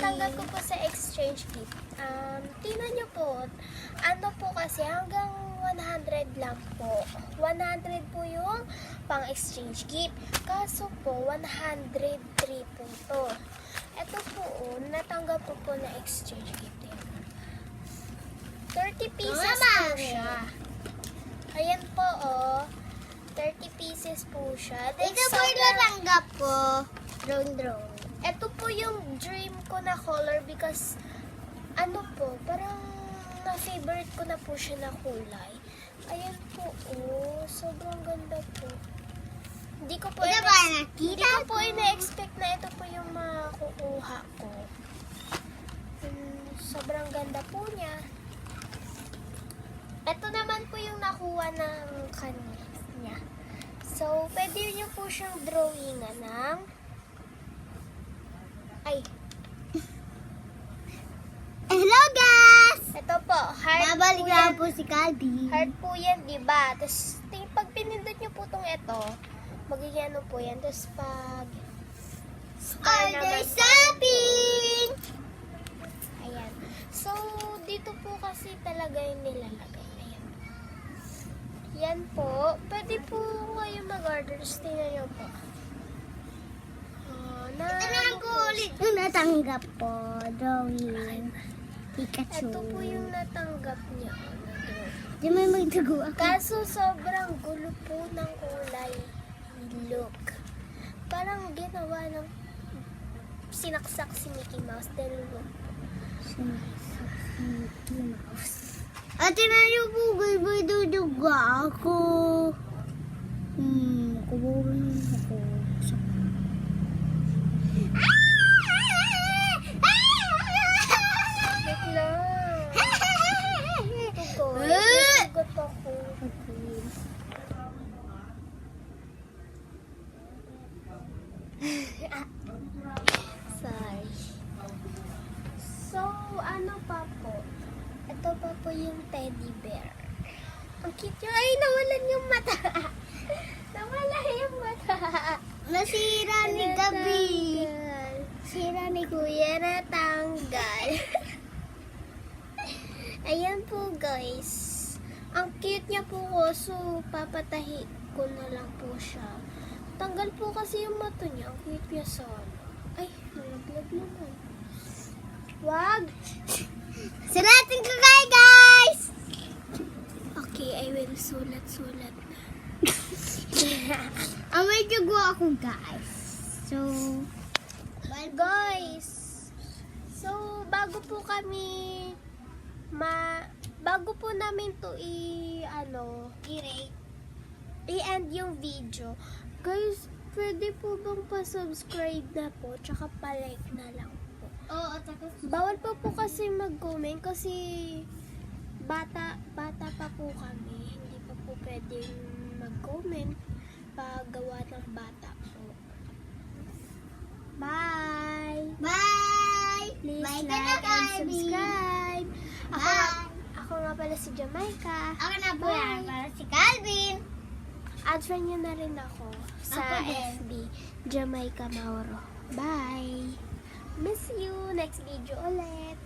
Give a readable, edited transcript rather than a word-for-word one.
natanggap ko po sa exchange gift. Tingnan nyo po, ano po kasi hanggang 100 lang po. 100 po yung pang exchange gift. Kaso po, 103 po to. Ito po, natanggap ko po na exchange gift. 30 pieces po siya. Ayan po, 30 pieces po siya. Ito po yung natanggap ko. Drone. Ito po yung dream ko na color because ano po, parang na-favorite ko na po siya na kulay. Ayan po, sobrang ganda po. Hindi ko po ina-expect na ito po yung makukuha ko. Sobrang ganda po niya. Ito naman po yung nakuha ng kanya. So, pwede nyo po siyang drawingan ng Hello guys! ito po, heart Babalik po na yan. po si Calvin. Heart po yan, diba? Tapos, pag pinindot nyo po itong ito, magiging ano po yan. Tapos, pag Order shopping! ayan. So, dito po kasi talaga yung nilalagay. Ayan. Yan po. Pwede po kayo mag-order. Tingnan nyo po. Ito na po ulit yung natanggap ko. Drawing. Pikachu. Ito po yung natanggap niya. Di may magtago ako. Kaso sobrang gulo po ng kulay. Look. Parang ginawa ng sinaksak si Mickey Mouse. Dahil look. Mickey Mouse. Ate na yung bugay ba duduga ako? Kubuhin ako. Wait lang. Ito guys. Nasagot ako. Sorry. So, ano pa po? Ito pa po yung teddy bear. Ang cute niya. Ay, nawalan yung mata. Nawala yung mata. Nasira ni Gabi. Natanggal. Sira ni Kuya natanggal. Ayan po guys. Ang cute niya po ko. So, papatahi ko na lang po siya. Tanggal po kasi yung mata niya. Ang cute niya sana. Ay, nalaglag naman. Wag! Sulatin ko kayo guys! Okay, I will sulat-sulat na. May dugo ako guys. So, Guys, so bago po namin to i-end yung video. Guys, pwede po bang pa-subscribe na po tsaka pa-like na lang po. oo, tapos Bawal pa po kasi mag-comment kasi bata pa po kami. Hindi pa po pwedeng mag-comment pag gawa ng bata po. Bye! bye! Please Bye ka na, like and Calvin. subscribe. Bye! Ako nga pala si Jamaica. Ako na po Bye. yan para si Calvin. Add niyo na rin ako sa Ako din. FB, Jamaica Mauro. Bye! Miss you! Next video ulit!